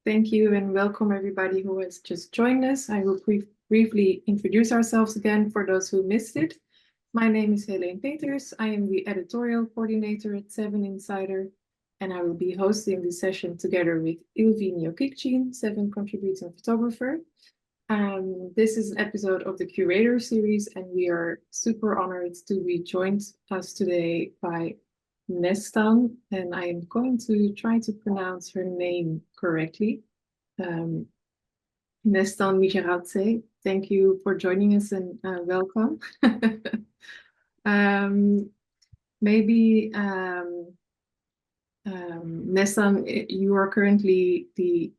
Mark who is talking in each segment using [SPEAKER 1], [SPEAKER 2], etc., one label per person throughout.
[SPEAKER 1] Thank you and welcome everybody who has just joined us. I will briefly introduce ourselves again for those who missed it. My name is Heleen Peeters. I am the editorial coordinator at 7 Insider, and I will be hosting this session together with Ilvy Njiokiktjien, 7 contributing photographer. This is an episode of the Curator Series, and we are super honored to be joined us today by Nestan, and I am going to try to pronounce her name correctly. Nestan Nijaradze, thank you for joining us and welcome. Nestan, you are currently the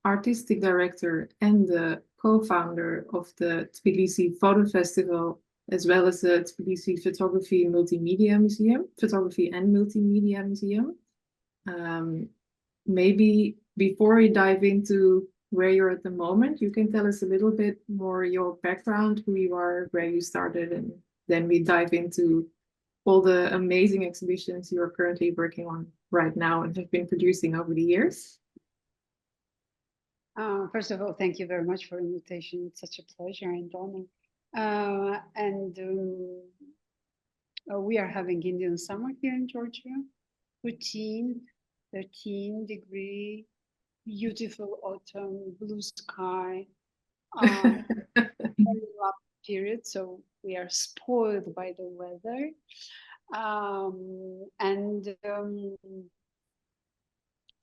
[SPEAKER 1] artistic director and the co-founder of the Tbilisi Photo Festival, as well as the Tbilisi Photography Multimedia Museum, Photography and Multimedia Museum. Maybe before we dive into where you're at the moment, you can tell us a little bit more your background, who you are, where you started, and then we dive into all the amazing exhibitions you're currently working on right now and have been producing over the years.
[SPEAKER 2] First of all, thank you very much for the invitation. It's such a pleasure and honor. We are having Indian summer here in Georgia. 13 degree, beautiful autumn, blue sky, very long period. So we are spoiled by the weather.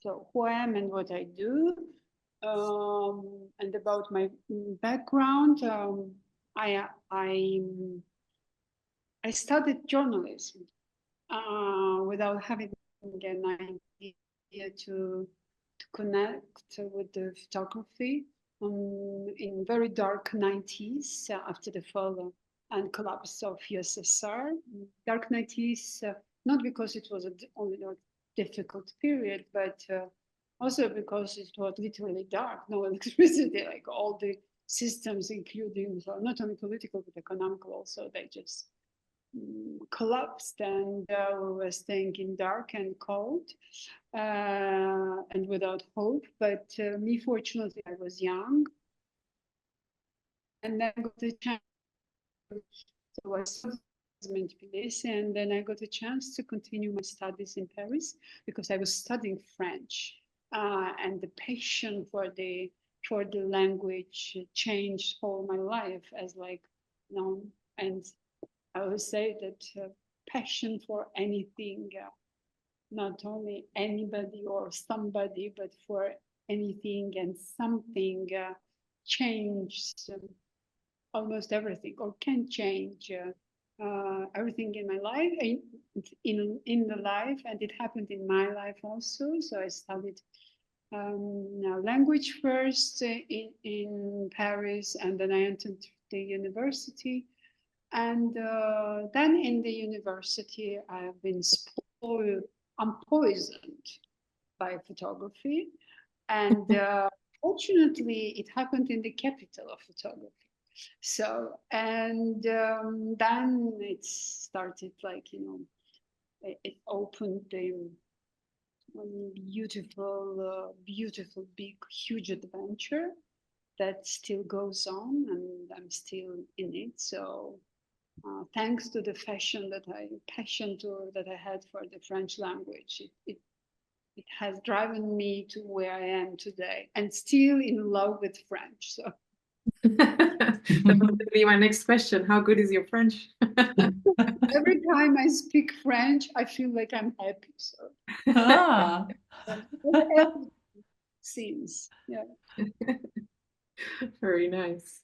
[SPEAKER 2] So who I am and what I do, and about my background, I studied journalism without having an idea to connect with the photography in very dark 90s after the fall and collapse of USSR. Dark 90s, not because it was only a difficult period, but also because it was literally dark, no electricity, like all the systems, including not only political but economical also, they just collapsed, and we were staying in dark and cold and without hope. But me, fortunately, I was young, and then I got the chance. So I studied in Tbilisi, and then I got a chance to continue my studies in Paris because I was studying French, and the passion for the language changed all my life as and I would say that passion for anything, not only anybody or somebody, but for anything and something changed almost everything, or can change everything in my life, in the life, and it happened in my life also. So I studied language first in Paris, and then I entered the university. And then in the university, I have been poisoned by photography. And fortunately, it happened in the capital of photography. So, and then it started it opened the beautiful, big, huge adventure that still goes on, and I'm still in it. So thanks to the passion that I had for the French language, it has driven me to where I am today, and still in love with French. So
[SPEAKER 1] that would be my next question. How good is your French?
[SPEAKER 2] Every time I speak French, I feel like I'm happy. So seems, yeah.
[SPEAKER 1] Very nice.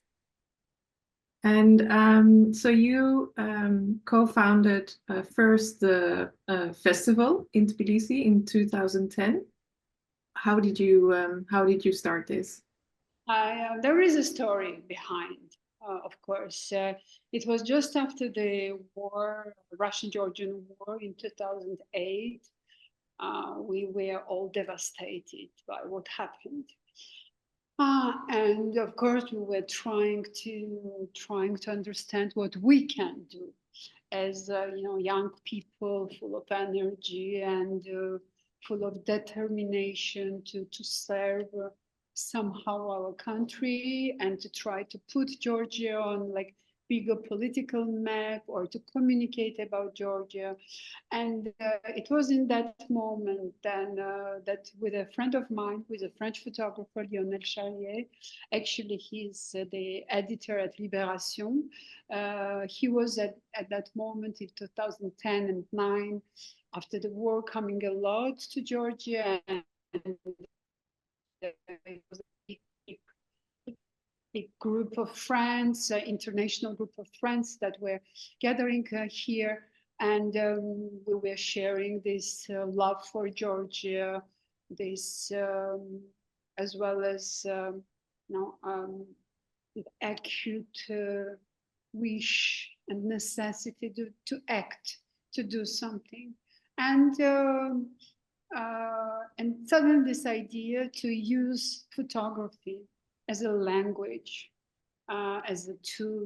[SPEAKER 1] And so you co-founded first the festival in Tbilisi in 2010. How did you start this?
[SPEAKER 2] There is a story behind, of course. It was just after the war, Russian-Georgian war in 2008. We were all devastated by what happened. And of course, we were trying to understand what we can do as young people, full of energy and full of determination to serve somehow our country and to try to put Georgia on like bigger political map or to communicate about Georgia. And it was in that moment then that with a friend of mine, who is a French photographer, Lionel Charrier, actually he's the editor at Libération. He was at that moment in 2010 and 9, after the war, coming a lot to Georgia. And it was a group of friends, international group of friends that were gathering here. And we were sharing this love for Georgia, this as well as the acute wish and necessity to act, to do something. And suddenly this idea to use photography as a language, as a tool,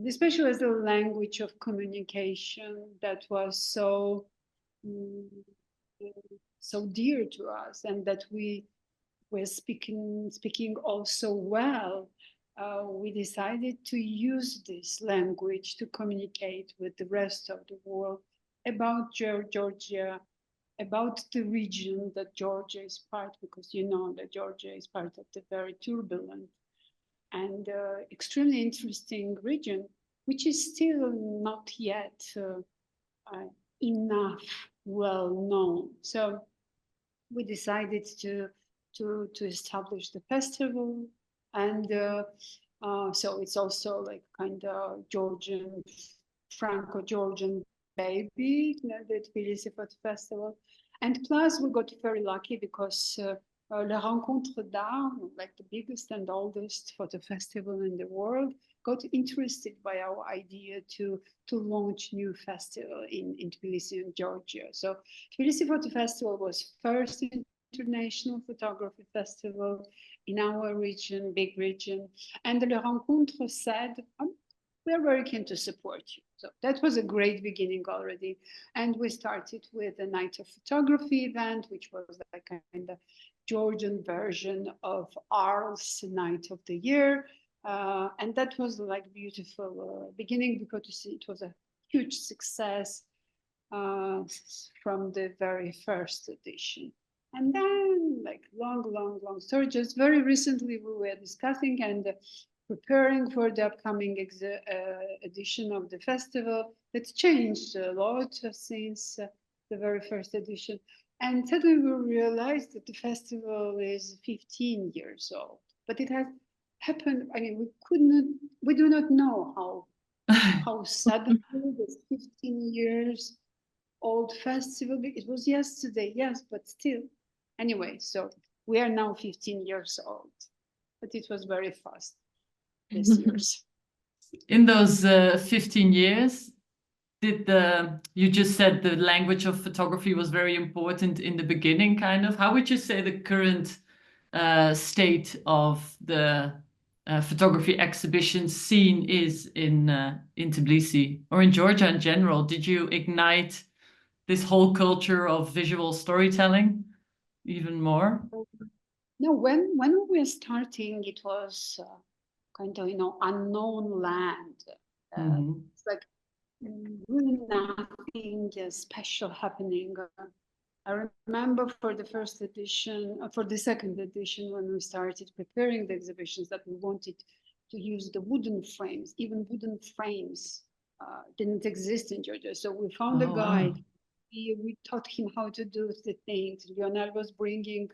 [SPEAKER 2] especially as a language of communication that was so dear to us, and that we were speaking also well. We decided to use this language to communicate with the rest of the world about Georgia, about the region that Georgia is part, because you know that Georgia is part of the very turbulent and extremely interesting region, which is still not yet enough well known. So we decided to establish the festival, and so it's also like kind of Georgian, Franco-Georgian baby, the Tbilisi Photo Festival. And plus, we got very lucky because Le Rencontre d'Art, like the biggest and oldest photo festival in the world, got interested by our idea to launch new festival in Tbilisi and Georgia. So Tbilisi Photo Festival was first international photography festival in our region, big region. And Le Rencontre said, we're very keen to support you. So that was a great beginning already. And we started with a night of photography event, which was like a kind of Georgian version of Arles Night of the Year. And that was like beautiful beginning, because it was a huge success from the very first edition. And then, like long story, just very recently we were discussing and preparing for the upcoming edition of the festival. That's changed a lot since the very first edition. And suddenly we realized that the festival is 15 years old, but it has happened. I mean, we do not know how suddenly this 15 years old festival. It was yesterday, yes, but still. Anyway, so we are now 15 years old, but it was very fast this years.
[SPEAKER 3] In those 15 years, you just said the language of photography was very important in the beginning, kind of. How would you say the current state of the photography exhibition scene is in Tbilisi or in Georgia in general? Did you ignite this whole culture of visual storytelling even more?
[SPEAKER 2] No, when we were starting, it was kind of unknown land. It's like really nothing special happening. I remember for the first edition, for the second edition, when we started preparing the exhibitions, that we wanted to use the wooden frames. Even wooden frames didn't exist in Georgia. So we found a guide. Wow. We taught him how to do the things. Lionel was bringing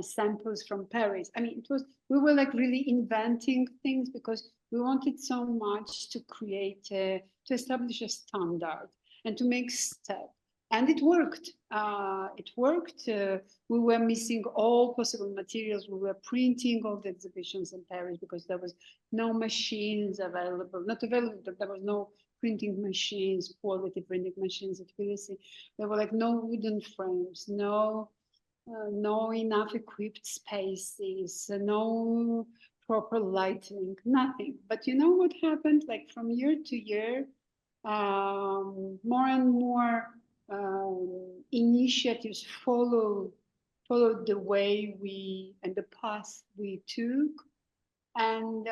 [SPEAKER 2] samples from Paris. I mean, we were like really inventing things because we wanted so much to create, to establish a standard and to make steps. And it worked. It worked. We were missing all possible materials. We were printing all the exhibitions in Paris because there was no machines available, not available, but there was no printing machines, quality printing machines at Tbilisi. There were like no wooden frames, no enough equipped spaces, no proper lighting, nothing. But you know what happened? Like from year to year, more and more initiatives followed the way and the path we took. And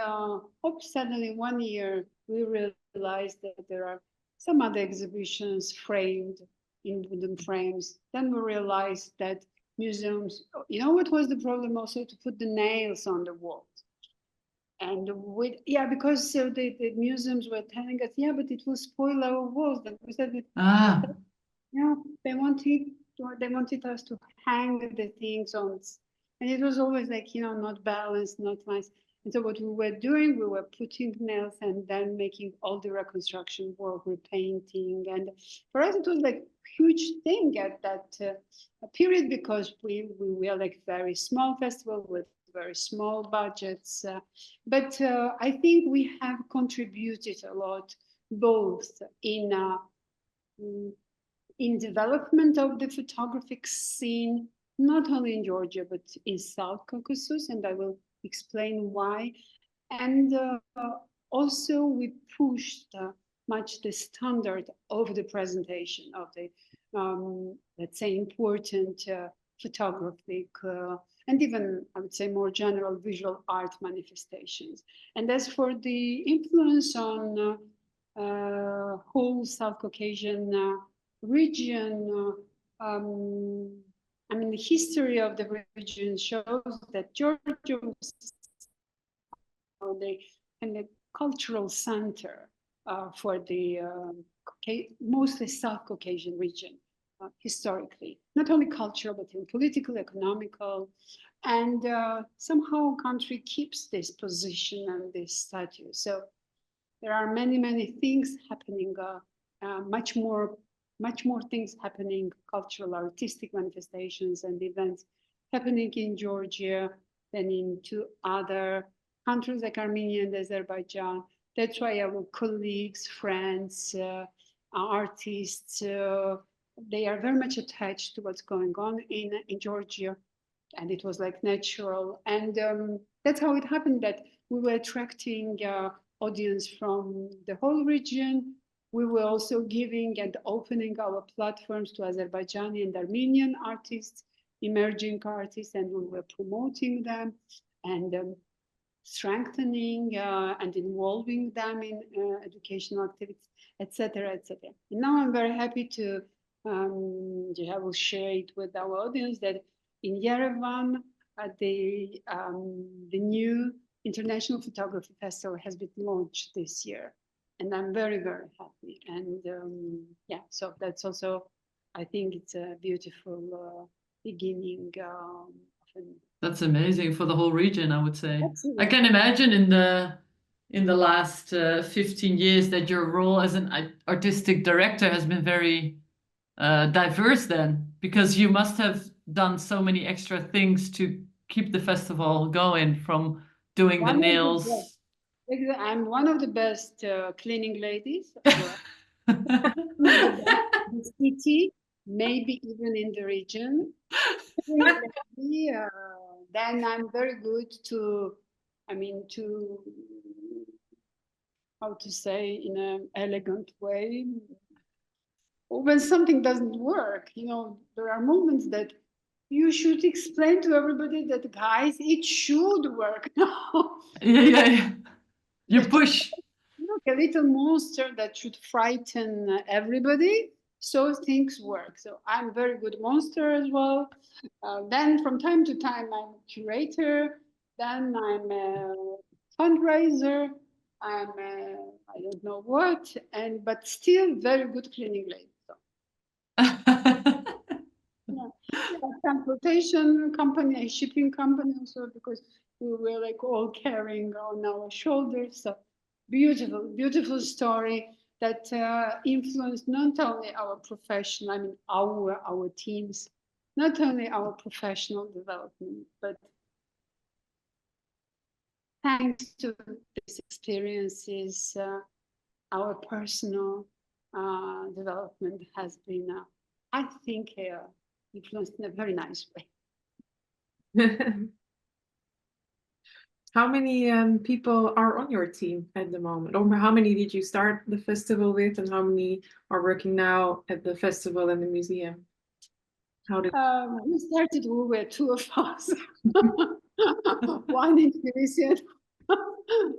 [SPEAKER 2] suddenly one year we realized that there are some other exhibitions framed in wooden frames. Then we realized that museums, you know what was the problem also? To put the nails on the walls. And because the museums were telling us, yeah, but it will spoil our walls. And we said, they wanted us to hang the things on, and it was always like, not balanced, not nice. And so what we were doing, we were putting nails and then making all the reconstruction work, repainting. And for us, it was like a huge thing at that period because we were like very small festival with very small budgets. But I think we have contributed a lot, both in development of the photographic scene, not only in Georgia, but in South Caucasus, and I will explain why. And also we pushed much the standard of the presentation of the, let's say, important photographic and even, I would say, more general visual art manifestations. And as for the influence on whole South Caucasian region, I mean, the history of the region shows that Georgia was the cultural center for the mostly South Caucasian region historically, not only cultural, but in political, economical, and somehow country keeps this position and this status. So there are many, many things happening, much more things happening, cultural, artistic manifestations and events happening in Georgia than in two other countries like Armenia and Azerbaijan. That's why our colleagues, friends, artists, they are very much attached to what's going on in Georgia. And it was like natural. And that's how it happened that we were attracting audience from the whole region. We were also giving and opening our platforms to Azerbaijani and Armenian artists, emerging artists, and we were promoting them and strengthening and involving them in educational activities, etc., etc. And now I'm very happy to I will share it with our audience that in Yerevan, the new International Photography Festival has been launched this year. And I'm very, very happy. And yeah, so that's also, I think it's a beautiful beginning.
[SPEAKER 3] That's amazing for the whole region, I would say.
[SPEAKER 2] Absolutely.
[SPEAKER 3] I can imagine in the last 15 years that your role as an artistic director has been very diverse then, because you must have done so many extra things to keep the festival going, from doing the nails.
[SPEAKER 2] I'm one of the best cleaning ladies. The city, maybe even in the region. Then I'm very good to, how to say in an elegant way, when something doesn't work, there are moments that you should explain to everybody that, guys, it should work now.
[SPEAKER 3] Yeah. You push.
[SPEAKER 2] Look, a little monster that should frighten everybody, so things work. So I'm a very good monster as well. Then from time to time, I'm a curator. Then I'm a fundraiser. I'm I don't know what, but still very good cleaning lady. So. Yeah. transportation company, a shipping company also, because we were like all carrying on our shoulders. So beautiful, beautiful story that influenced not only our professional, I mean, our teams, not only our professional development, but thanks to these experiences, our personal development has been, I think, influenced in a very nice way.
[SPEAKER 1] How many people are on your team at the moment? Or how many did you start the festival with, and how many are working now at the festival and the museum? How did
[SPEAKER 2] We started, we were two of us. One in Tbilisi,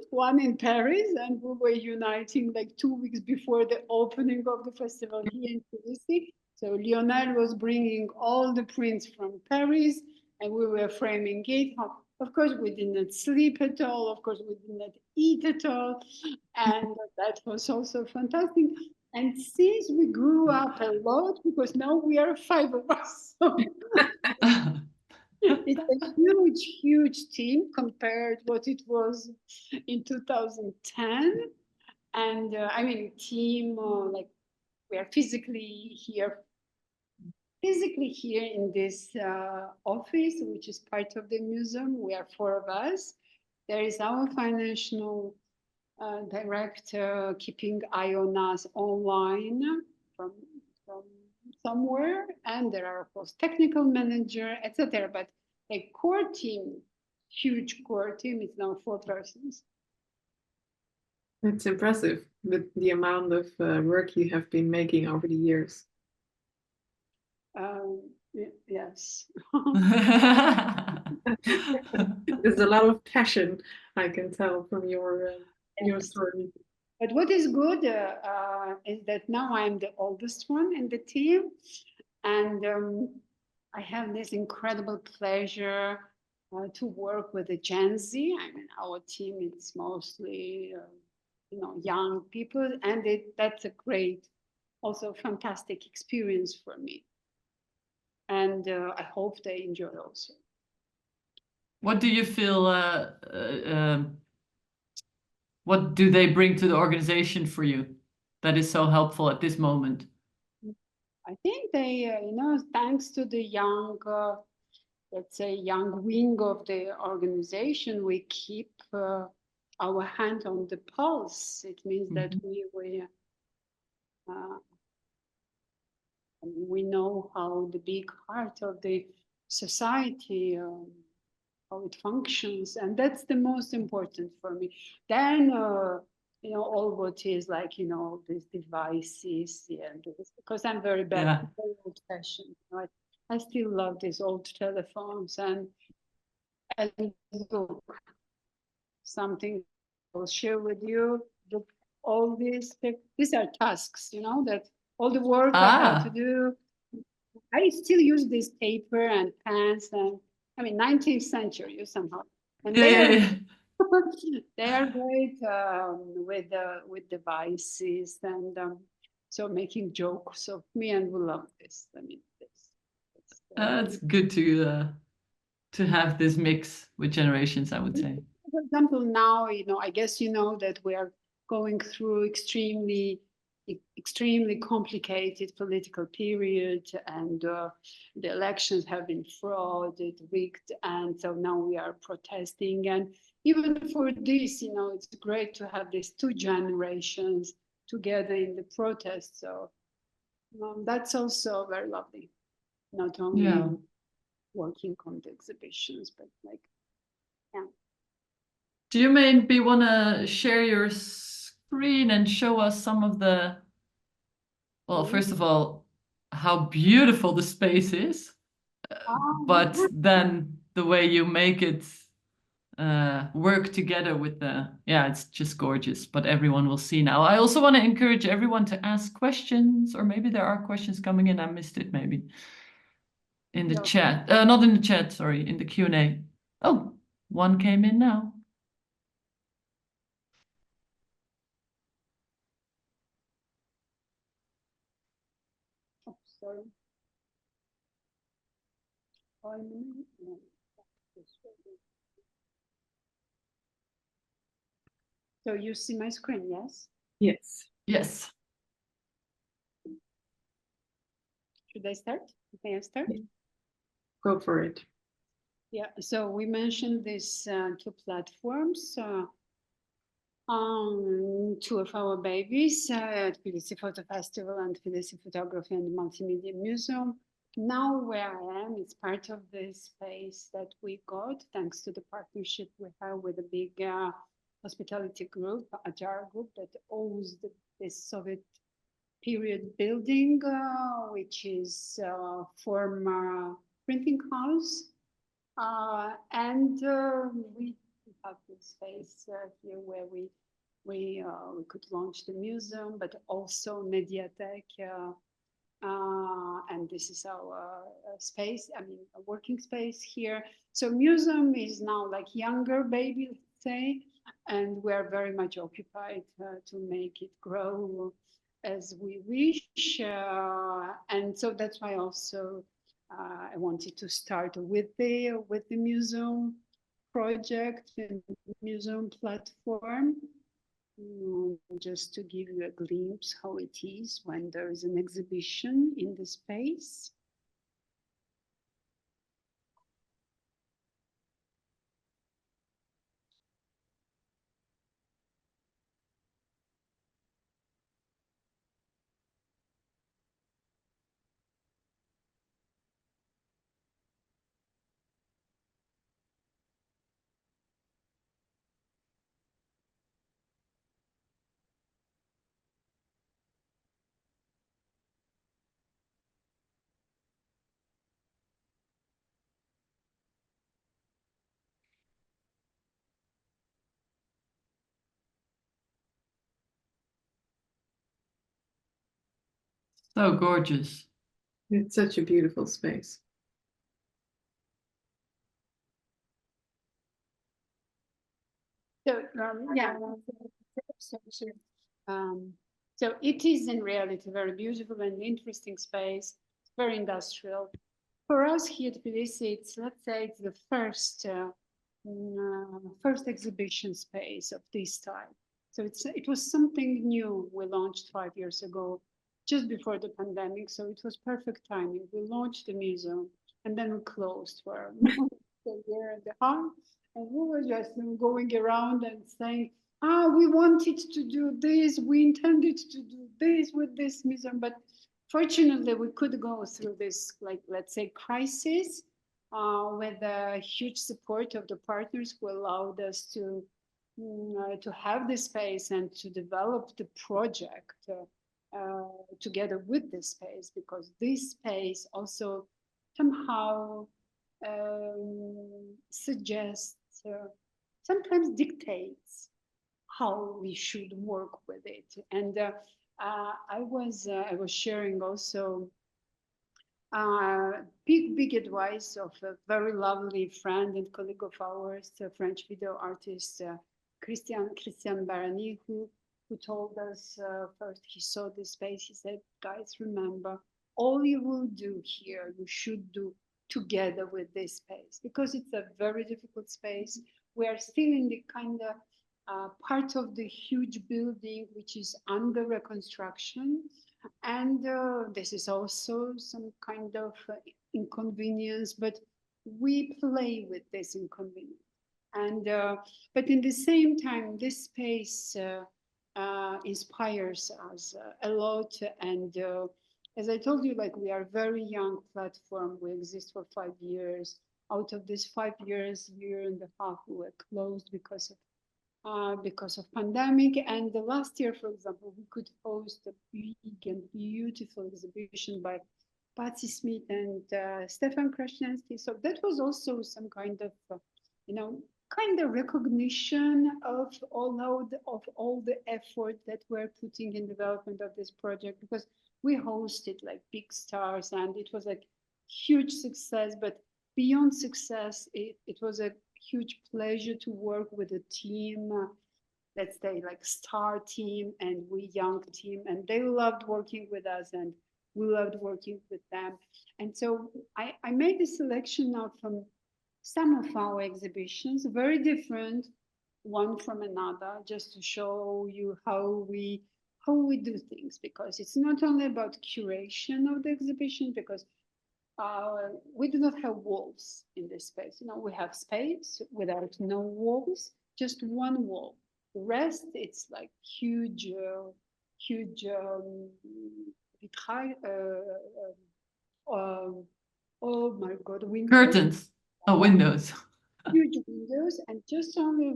[SPEAKER 2] one in Paris, and we were uniting like 2 weeks before the opening of the festival here in Tbilisi. So Lionel was bringing all the prints from Paris, and we were framing it. Of course, we did not sleep at all. Of course, we did not eat at all, and that was also fantastic. And since we grew up a lot, because now we are 5 of us. So it's a huge, huge team compared what it was in 2010. And I mean, team, like we are physically here in this office, which is part of the museum. We are 4 of us. There is our financial director keeping eye on us online from somewhere, and there are of course technical manager, etc. But a core team, huge core team, is now 4 persons.
[SPEAKER 1] It's impressive with the amount of work you have been making over the years.
[SPEAKER 2] Yes.
[SPEAKER 1] There's a lot of passion, I can tell from your story.
[SPEAKER 2] But what is good is that now I'm the oldest one in the team, and I have this incredible pleasure to work with the Gen Z. I mean, our team is mostly young people, and that's a great, also fantastic experience for me. And I hope they enjoy also.
[SPEAKER 3] What do you feel? What do they bring to the organization for you that is so helpful at this moment?
[SPEAKER 2] I think they, thanks to the young, let's say, young wing of the organization, we keep our hand on the pulse. It means that we know how the big heart of the society, how it functions, and that's the most important for me. Then, all what is like, these devices, because I'm very bad, very old-fashioned. I still love these old telephones, and look, something I'll share with you. Look, all these are tasks, that all the work I have to do. I still use this paper and pens, and I mean 19th century somehow, and they are great with devices, and so making jokes of me, and we love this. I mean,
[SPEAKER 3] it's good to have this mix with generations, I would say.
[SPEAKER 2] For example, now I guess that we are going through extremely complicated political period, and the elections have been frauded, rigged, and so now we are protesting. And even for this, it's great to have these 2 generations together in the protest. So that's also very lovely. Not only working on the exhibitions, but
[SPEAKER 3] Do you maybe want to share your screen and show us some of the, well, first of all, how beautiful the space is, but then the way you make it work together with it's just gorgeous, but everyone will see now. I also want to encourage everyone to ask questions, or maybe there are questions coming in. I missed it maybe in the chat. Not in the chat, sorry, in the Q&A. Oh, one came in now.
[SPEAKER 2] sorry. So you see my screen, yes?
[SPEAKER 1] Yes.
[SPEAKER 3] Yes.
[SPEAKER 2] Should I start? May I start?
[SPEAKER 1] Yeah. Go for it.
[SPEAKER 2] Yeah, so we mentioned these two platforms, two of our babies, Tbilisi Photo Festival and Tbilisi Photography and Multimedia Museum. Now where I am, it's part of this space that we got thanks to the partnership we have with a big hospitality group, Ajar group, that owns this Soviet period building, which is a former printing house. And we have this space here where we could launch the museum, but also Mediatek. And this is our space, I mean, a working space here. So museum is now like younger baby, let's say, and we're very much occupied to make it grow as we wish. And so that's why also I wanted to start with the museum project and museum platform. Just to give you a glimpse how it is when there is an exhibition in the space.
[SPEAKER 3] So gorgeous.
[SPEAKER 1] It's such a beautiful space.
[SPEAKER 2] So yeah, so it is in reality a very beautiful and interesting space, very industrial. For us here at Tbilisi, it's, let's say, it's the first exhibition space of this type. So it was something new we launched 5 years ago, just before the pandemic. So it was perfect timing. We launched the museum and then we closed for a year and a half. And we were just going around and saying, we wanted to do this, we intended to do this with this museum, but fortunately we could go through this, like, let's say, crisis with the huge support of the partners who allowed us to have this space and to develop the project together with this space, because this space also somehow suggests, sometimes dictates how we should work with it. And I was sharing also big advice of a very lovely friend and colleague of ours, a French video artist, Christian Barani, who told us first he saw this space. He said, guys, remember, all you will do here, you should do together with this space, because it's a very difficult space. We are still in the kind of part of the huge building which is under reconstruction. And this is also some kind of inconvenience, but we play with this inconvenience. And but in the same time, this space inspires us a lot. And as I told you, like, we are a very young platform. We exist for 5 years. Out of these 5 years, year and a half, we were closed because of pandemic. And the last year, for example, we could host a big and beautiful exhibition by Patsy Smith and Stefan Krasnensky. So that was also some kind of, kind of recognition of all the effort that we're putting in development of this project, because we hosted like big stars and it was like huge success. But beyond success, it was a huge pleasure to work with a team, let's say like star team and we young team, and they loved working with us. And we loved working with them. And so I made a selection now from some of our exhibitions, very different one from another, just to show you how we do things, because it's not only about curation of the exhibition, because we do not have walls in this space. You know, we have space without no walls, just one wall. The rest, it's like huge vitrail, oh my God, windows.
[SPEAKER 3] Curtains. Oh, windows.
[SPEAKER 2] Huge windows, and just only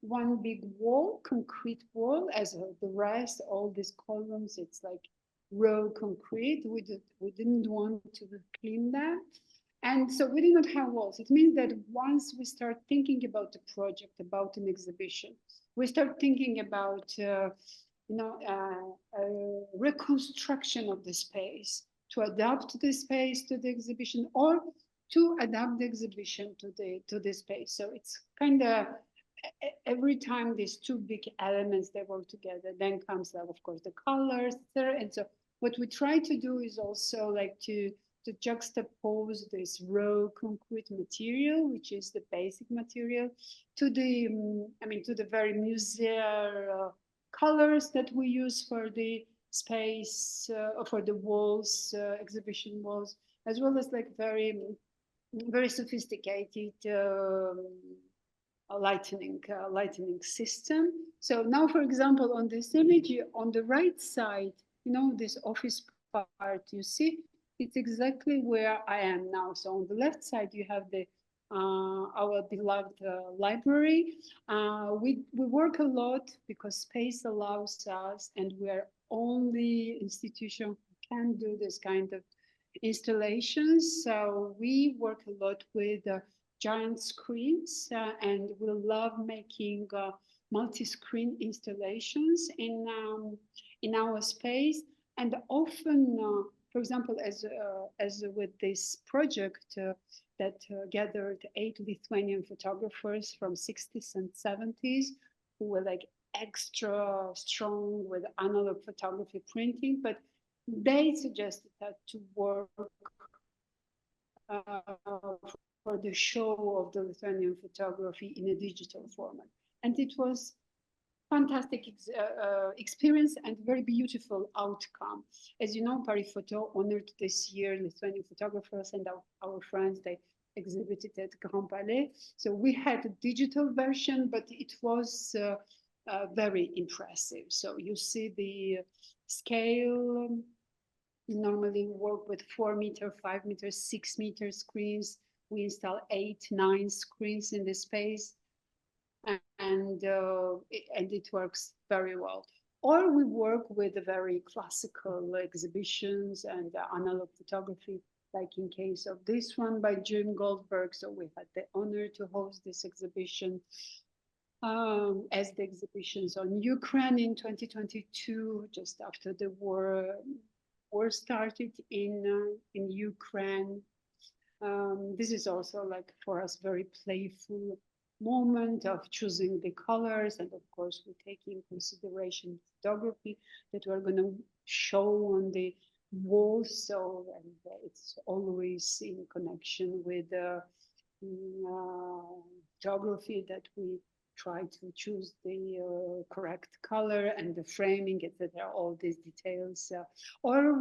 [SPEAKER 2] one big wall, concrete wall, as the rest, all these columns, it's like raw concrete. We didn't want to clean that. And so we did not have walls. It means that once we start thinking about a project, about an exhibition, we start thinking about reconstruction of the space, to adapt the space to the exhibition, or to adapt the exhibition to the space. So it's kind of every time these two big elements they work together, then comes like, of course, the colors there. And so what we try to do is also like to juxtapose this raw concrete material, which is the basic material, to the to the very museal colors that we use for the space, for the walls, exhibition walls, as well as like very sophisticated lighting system. So now, for example, on this image, on the right side, you know, this office part, you see, it's exactly where I am now. So on the left side, you have the our beloved library. We work a lot because space allows us, and we're only institution who can do this kind of installations. So we work a lot with giant screens, and we love making multi-screen installations in our space. And often, for example, as with this project that gathered 8 Lithuanian photographers from 60s and 70s who were like extra strong with analog photography printing, but they suggested that to work for the show of the Lithuanian photography in a digital format. And it was fantastic experience and very beautiful outcome. As you know, Paris Photo honored this year Lithuanian photographers, and our friends, they exhibited at Grand Palais. So we had a digital version, but it was very impressive. So you see the scale. We normally work with 4 meter, 5 meter, 6 meter screens. We install 8, 9 screens in the space, and it works very well. Or we work with the very classical exhibitions and analog photography, like in case of this one by Jim Goldberg. So we had the honor to host this exhibition as the exhibitions on Ukraine in 2022, just after the war started in Ukraine. This is also like for us very playful moment of choosing the colors, and of course we take in consideration photography that we're going to show on the walls. So and it's always in connection with photography that we try to choose the correct color and the framing, etc. All these details, or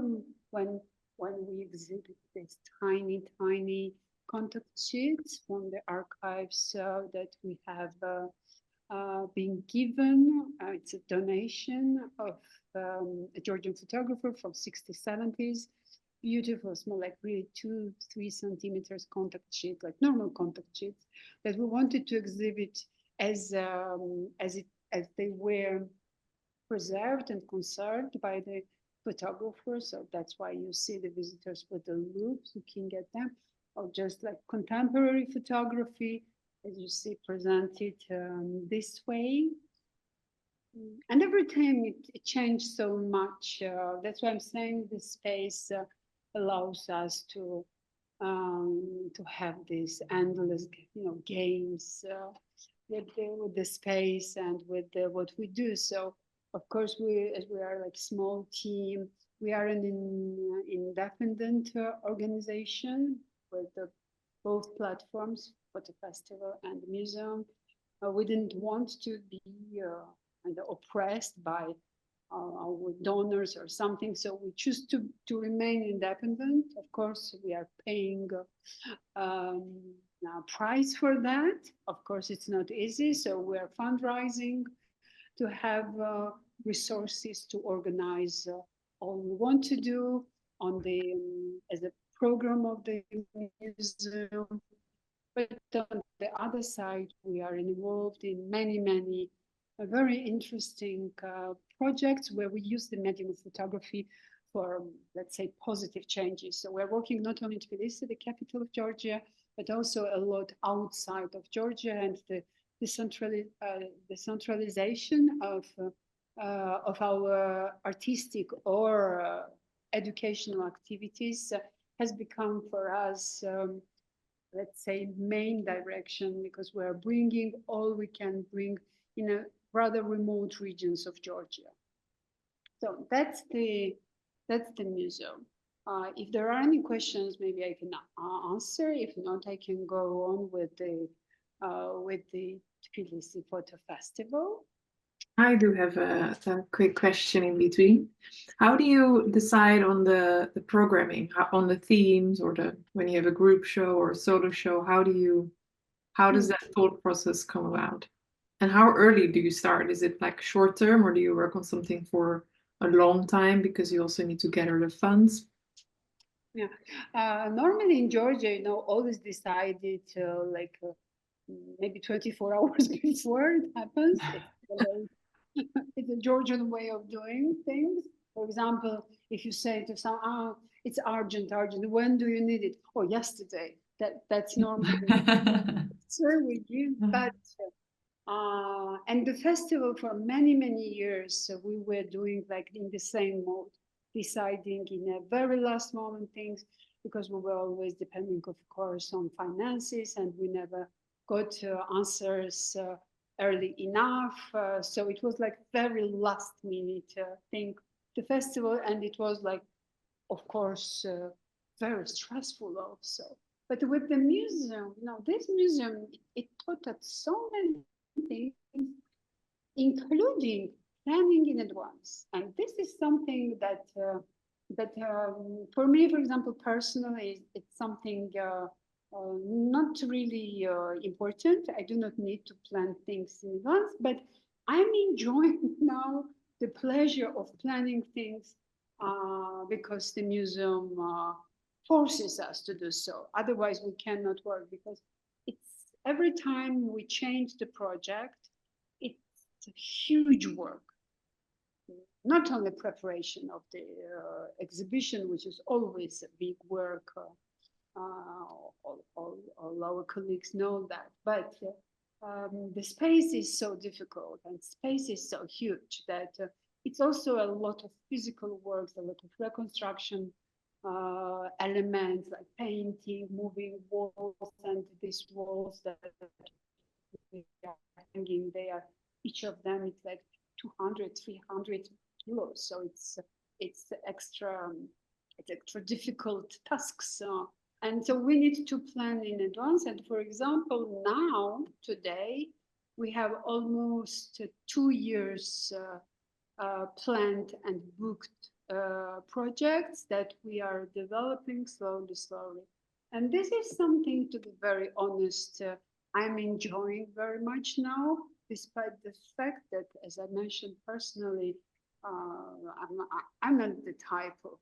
[SPEAKER 2] when we exhibit these tiny contact sheets from the archives that we have been given. It's a donation of a Georgian photographer from 60s, 70s. Beautiful, small, like really 2-3 centimeters contact sheet, like normal contact sheets, that we wanted to exhibit as they were preserved and conserved by the photographers. So that's why you see the visitors with the loops looking at them, or just like contemporary photography, as you see presented this way. And every time it changed so much. That's why I'm saying this space allows us to have these endless, games with the space and with what we do. So of course, as we are like small team, We are an independent organization with both platforms, Photo Festival and the museum. We didn't want to be kind of oppressed by our donors or something, so we choose to remain independent. Of course, we are paying a price for that. Of course, it's not easy, so we are fundraising to have resources to organize all we want to do on the as a program of the museum. But on the other side, we are involved in many very interesting projects where we use the medium of photography for, let's say, positive changes. So we're working not only in Tbilisi, the capital of Georgia, but also a lot outside of Georgia, and the decentralization of our artistic or educational activities has become for us, let's say, main direction, because we're bringing all we can bring in a rather remote regions of Georgia. So that's the museum. If there are any questions, maybe I can answer. If not, I can go on with the Tbilisi Photo Festival.
[SPEAKER 1] I do have a quick question in between. How do you decide on the programming, on the themes, or when you have a group show or a solo show? How does that thought process come about? And how early do you start? Is it like short term, or do you work on something for a long time because you also need to gather the funds?
[SPEAKER 2] Yeah, normally in Georgia, always decided maybe 24 hours before it happens. It's a Georgian way of doing things. For example, if you say to someone, it's urgent, when do you need it? Oh, yesterday. That's normally the answer we give. But and the festival for many years, we were doing like in the same mode, deciding in a very last moment things, because we were always depending, of course, on finances, and we never got answers early enough. So it was like very last minute thing, the festival, and it was like, of course, very stressful also. But with the museum, this museum, it taught us so many things, including planning in advance. And this is something that for me, for example, personally, it's something not really important. I do not need to plan things in advance, but I'm enjoying now the pleasure of planning things because the museum forces us to do so. Otherwise, we cannot work, because it's every time we change the project, it's a huge work. Not only preparation of the exhibition, which is always a big work. All our colleagues know that, but the space is so difficult and space is so huge that it's also a lot of physical works, a lot of reconstruction elements like painting, moving walls, and these walls that we are hanging there, each of them is like 200, 300 kilos. So it's extra difficult tasks. And so we need to plan in advance. And for example, now, today, we have almost 2 years planned and booked projects that we are developing slowly. And this is something, to be very honest, I'm enjoying very much now, despite the fact that, as I mentioned personally, I'm not the type of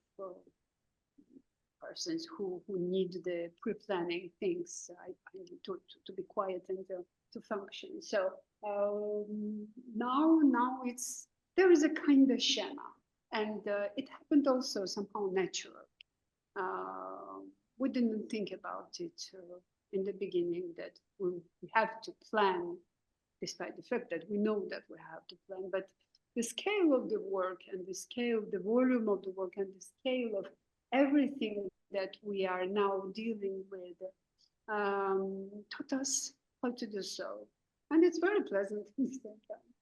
[SPEAKER 2] persons who need the pre-planning things. I need to be quiet and to function. So now there is a kind of schema, and it happened also somehow natural. We didn't think about it in the beginning that we have to plan, despite the fact that we know that we have to plan. But the scale of the work and the scale, the volume of the work and the scale of everything that we are now dealing with taught us how to do so. And it's very pleasant at the same time.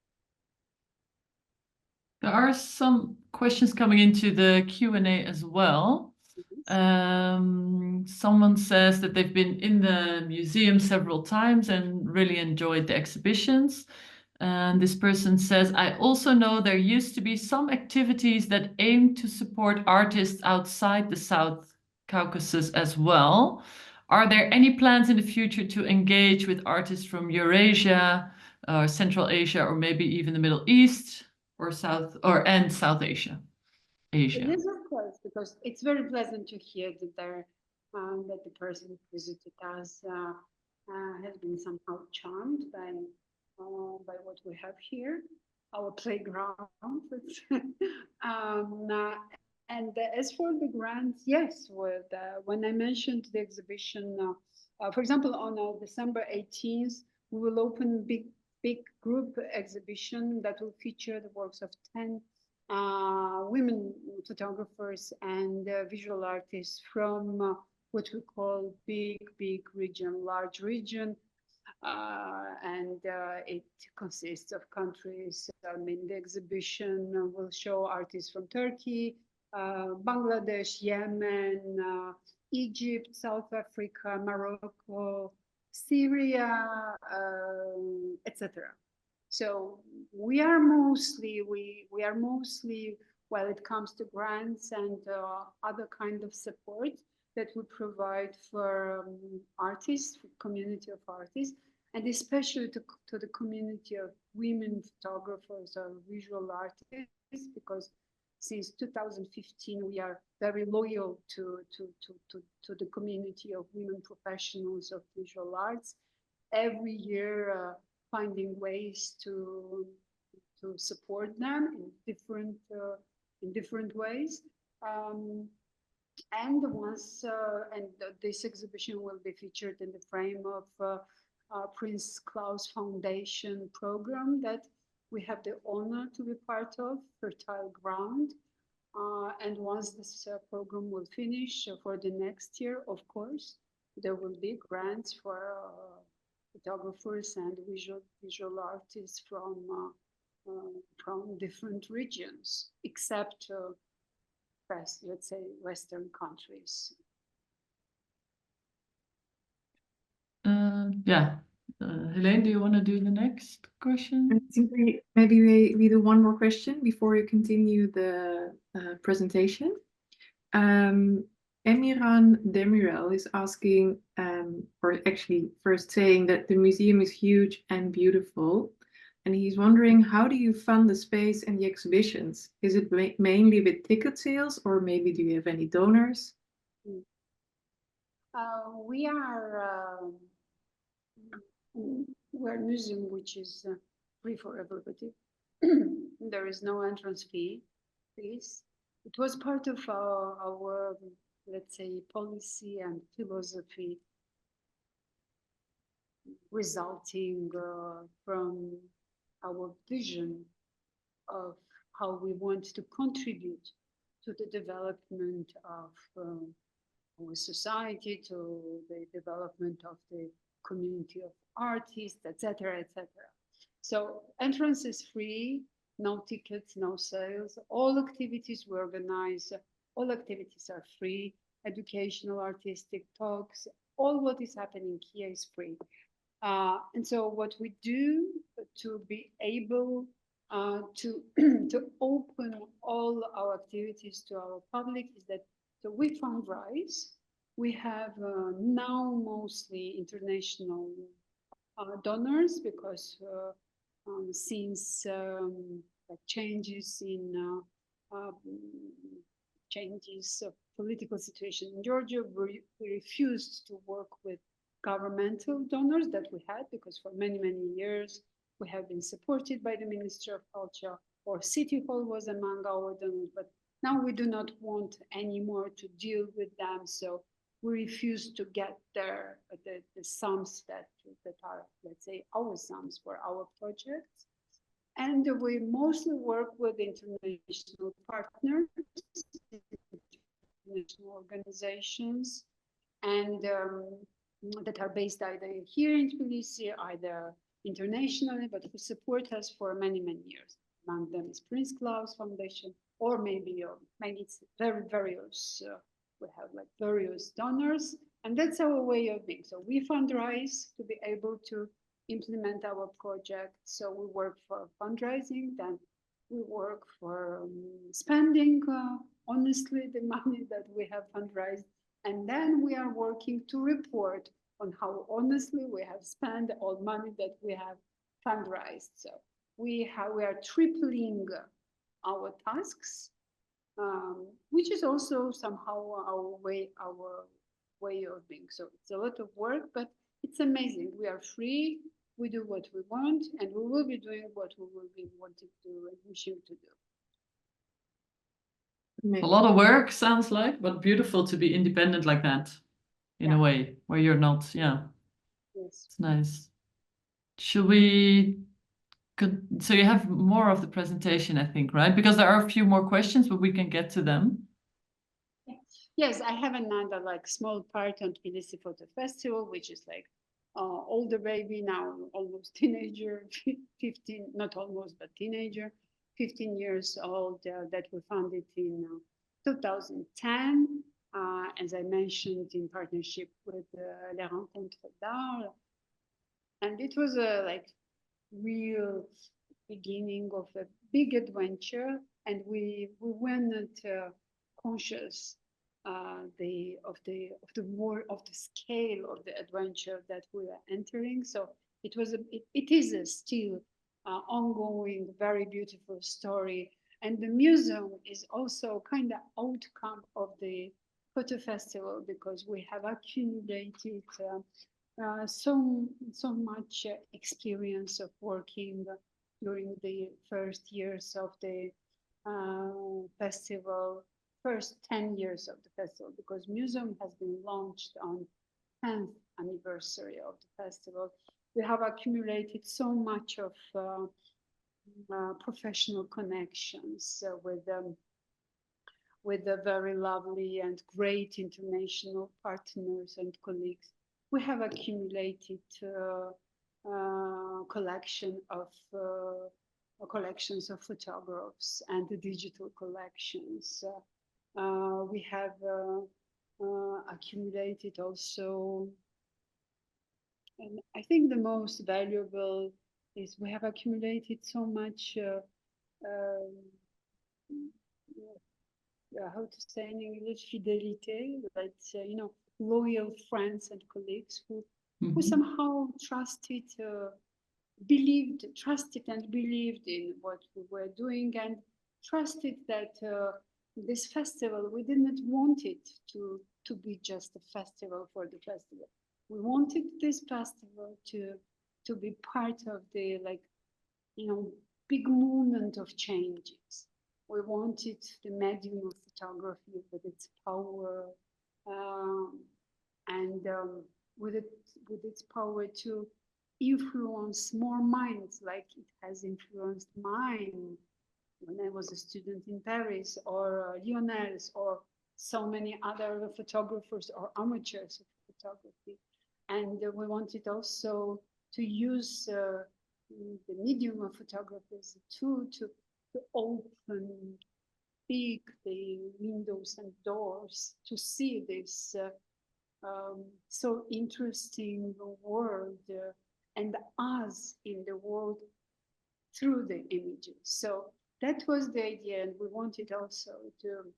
[SPEAKER 3] There are some questions coming into the Q&A as well. Someone says that they've been in the museum several times and really enjoyed the exhibitions. And this person says, I also know there used to be some activities that aim to support artists outside the South Caucasus as well. Are there any plans in the future to engage with artists from Eurasia, Central Asia, or maybe even the Middle East or South Asia?
[SPEAKER 2] Yes, of course, because it's very pleasant to hear that that the person who visited us has been somehow charmed by what we have here, our playground. And as for the grants, yes, when I mentioned the exhibition, for example, on December 18th, we will open big group exhibition that will feature the works of 10 women photographers and visual artists from what we call big region, large region. And it consists of countries. I mean, the exhibition will show artists from Turkey, Bangladesh, Yemen, Egypt, South Africa, Morocco, Syria, etc. So we are mostly, while it comes to grants and other kind of support that we provide for artists, for community of artists, and especially to the community of women photographers or visual artists, because since 2015 we are very loyal to the community of women professionals of visual arts. Every year finding ways to support them in different ways. And this exhibition will be featured in the frame of Prince Claus Foundation program that we have the honor to be part of, Fertile Ground. And once this program will finish for the next year, of course, there will be grants for photographers and visual artists from different regions, except let's say Western countries.
[SPEAKER 3] Heleen, do you want to do the next question?
[SPEAKER 1] I think maybe we do one more question before we continue the presentation. Emiran Demirel is asking, or actually first saying that the museum is huge and beautiful. And he's wondering, how do you fund the space and the exhibitions? Is it mainly with ticket sales, or maybe do you have any donors?
[SPEAKER 2] We're a museum which is free for everybody. There is no entrance fee, please. It was part of our, let's say, policy and philosophy, resulting from our vision of how we want to contribute to the development of our society, to the development of the community of artists, etc., etc. So entrance is free, no tickets, no sales. All activities we organize, all activities are free. Educational, artistic talks, all what is happening here is free. And so what we do to be able to open all our activities to our public is that we fundraise. We have now mostly international donors, because since changes of political situation in Georgia, we refused to work with governmental donors that we had, because for many years we have been supported by the Ministry of Culture, or City Hall was among our donors, but now we do not want anymore to deal with them, so we refuse to get the sums that are, let's say, our sums for our projects. And we mostly work with international partners, international organizations, and that are based either here in Tbilisi, either internationally, but who support us for many years. among them is Prince Claus Foundation, or maybe it's various. We have like various donors, and that's our way of being. So we fundraise to be able to implement our project. So we work for fundraising, then we work for spending honestly the money that we have fundraised, and then we are working to report on how honestly we have spent all money that we have fundraised. So we are tripling our tasks, which is also somehow our way of being. So it's a lot of work, but it's amazing. We are free. We do what we want, and we will be doing what we will be wanting to do and wishing to do.
[SPEAKER 3] A lot of work, sounds like, but beautiful to be independent like that, in a way, where you're not,
[SPEAKER 2] Yes.
[SPEAKER 3] It's nice. Should we, so you have more of the presentation, I think, right? Because there are a few more questions, but we can get to them.
[SPEAKER 2] Yes, I have another like small part on Tbilisi Photo Festival, which is like older baby, now almost teenager, 15, not almost, but teenager, 15 years old, that we founded in 2010, as I mentioned, in partnership with Les Rencontres d'Art. And it was a like real beginning of a big adventure, and we weren't conscious of the scale of the adventure that we are entering. So it is a still ongoing, very beautiful story, and the museum is also kind of outcome of the photo festival, because we have accumulated so much experience of working during the first years of the festival, first 10 years of the festival, because museum has been launched on 10th anniversary of the festival. We have accumulated so much of professional connections with the very lovely and great international partners and colleagues. We have accumulated collections of photographs and the digital collections. We have accumulated also, and I think the most valuable is we have accumulated so much how to say in English, fidelité, like loyal friends and colleagues who somehow trusted and believed in what we were doing, and trusted that this festival, we didn't want it to be just a festival for the festival. We wanted this festival to be part of the big movement of changes. We wanted the medium of photography with its power and with its power to influence more minds, like it has influenced mine when I was a student in Paris, or Lionel's, or so many other photographers or amateurs of photography. And we wanted also to use the medium of photography as a tool to open big the windows and doors to see this so interesting world and us in the world through the images. So that was the idea, and we wanted also to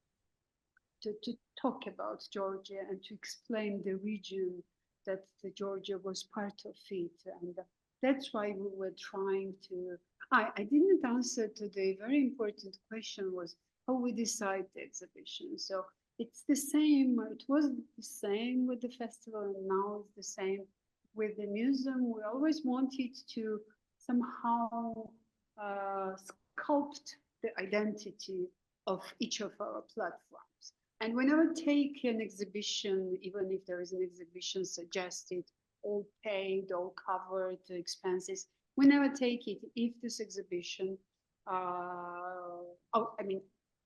[SPEAKER 2] talk about Georgia and to explain the region that Georgia was part of it. And that's why we were trying to, I didn't answer to the very important question was how we decide the exhibition. So it's the same, it was the same with the festival, and now it's the same with the museum. We always wanted to somehow sculpt the identity of each of our platforms. And whenever we take an exhibition, even if there is an exhibition suggested, all paid, all covered expenses, we never take it if this exhibition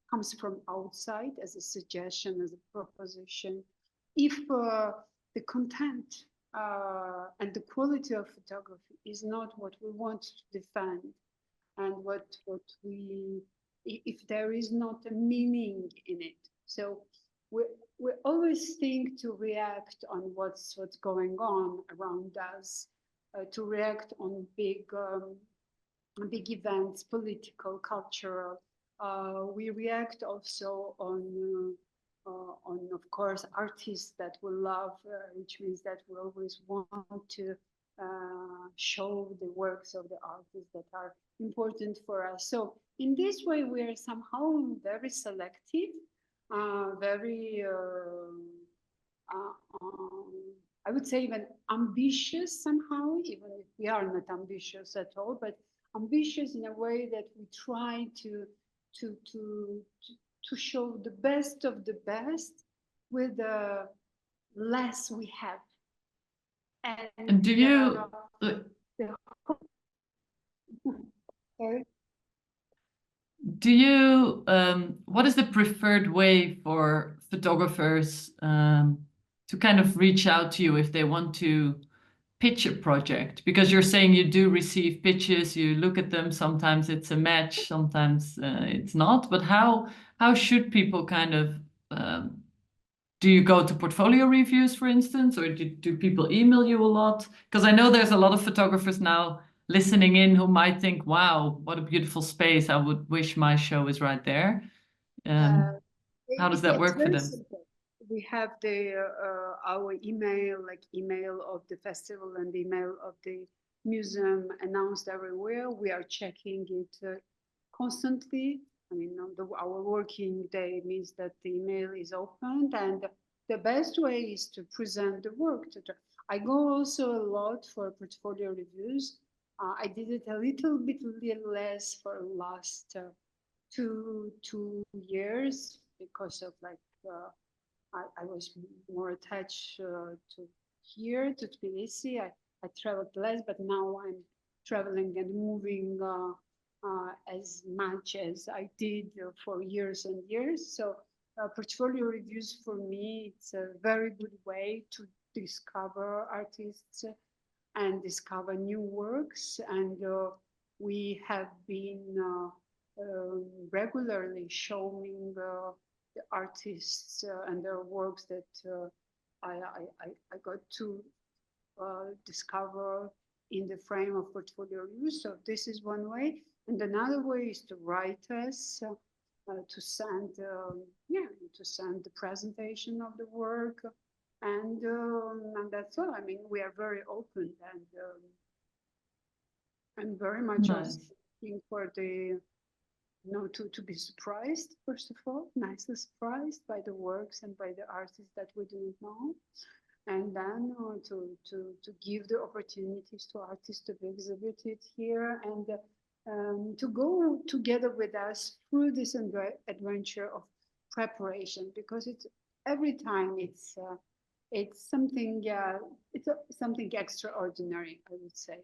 [SPEAKER 2] comes from outside as a suggestion, as a proposition. If the content and the quality of photography is not what we want to defend, and if there is not a meaning in it. So we always think to react on what's going on around us, to react on big events, political, cultural. We react also on, of course, artists that we love, which means that we always want to show the works of the artists that are important for us. So in this way, we are somehow very selective, very, I would say even ambitious somehow, even if we are not ambitious at all, but ambitious in a way that we try to show the best of the best with the less we have.
[SPEAKER 3] And do you
[SPEAKER 2] sorry?
[SPEAKER 3] do you what is the preferred way for photographers to kind of reach out to you if they want to pitch a project? Because you're saying you do receive pitches, you look at them, sometimes it's a match, sometimes it's not. But how should people kind of do you go to portfolio reviews, for instance, or do people email you a lot? Because I know there's a lot of photographers now listening in who might think, wow, what a beautiful space. I would wish my show is right there. How does that work for them?
[SPEAKER 2] Simple. We have our email, like email of the festival and email of the museum announced everywhere. We are checking it constantly. I mean, our working day means that the email is opened, and the best way is to present the work. I go also a lot for portfolio reviews. I did it a little bit less for the last 2 years because of I was more attached to here, to Tbilisi. I traveled less, but now I'm traveling and moving as much as I did for years and years. So portfolio reviews for me, it's a very good way to discover artists and discover new works. And we have been regularly showing the artists and their works that I got to discover in the frame of portfolio reviews. So this is one way. And another way is to write us, to send the presentation of the work, and that's all. I mean, we are very open, and I'm very much also looking for the to be surprised, first of all, nicely surprised by the works and by the artists that we didn't know, and then to give the opportunities to artists to be exhibited here, and to go together with us through this adventure of preparation, because every time it's something something extraordinary, I would say.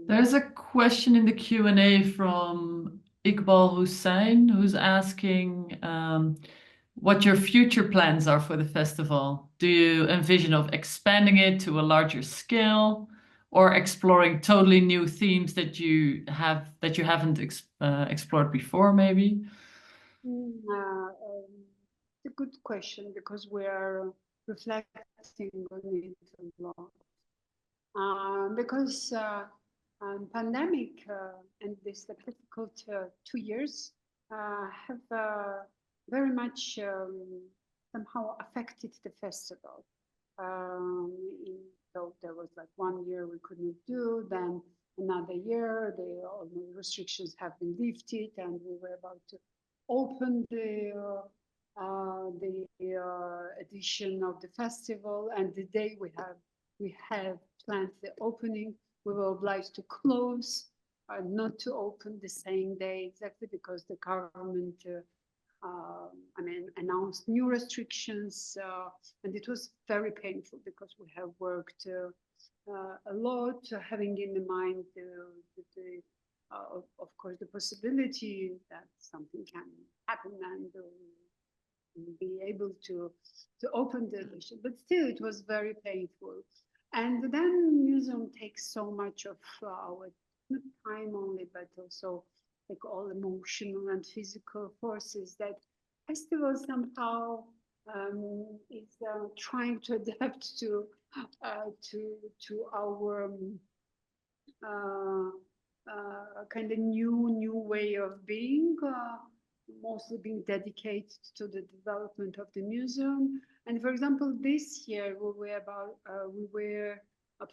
[SPEAKER 3] There's a question in the Q&A from Iqbal Hussain, who's asking what your future plans are for the festival. Do you envision of expanding it to a larger scale, or exploring totally new themes that you haven't explored before, maybe?
[SPEAKER 2] It's a good question, because we are reflecting on it a lot. Because pandemic and this difficult 2 years have very much somehow affected the festival. So there was like 1 year we couldn't do, then another year all the restrictions have been lifted, and we were about to open the edition of the festival, and the day we have planned the opening, we were obliged to close, not to open the same day, exactly because the government announced new restrictions, and it was very painful, because we have worked a lot, having in mind of course the possibility that something can happen and be able to open the edition, but still it was very painful. And then museum takes so much of our not time only, but also like all emotional and physical forces that festival somehow is trying to adapt to our kind of new way of being, mostly being dedicated to the development of the museum. And for example, this year we were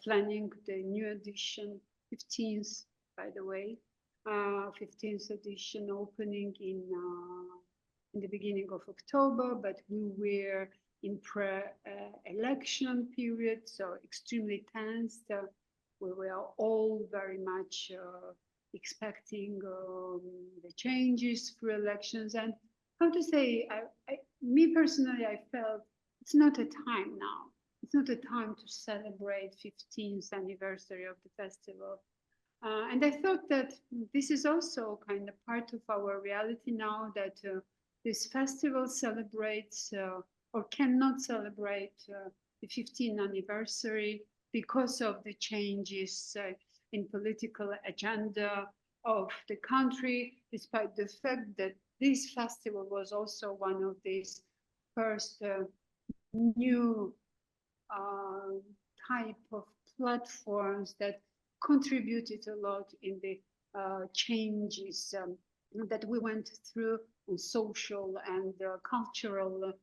[SPEAKER 2] planning the new edition, 15th, by the way, 15th edition opening in the beginning of October, but we were in pre-election period, so extremely tense. We were all very much expecting the changes through elections. And how to say, me personally, I felt it's not a time now. It's not a time to celebrate 15th anniversary of the festival. And I thought that this is also kind of part of our reality now, that this festival celebrates or cannot celebrate the 15th anniversary because of the changes in political agenda of the country, despite the fact that this festival was also one of these first new type of platforms that contributed a lot in the changes that we went through on social and cultural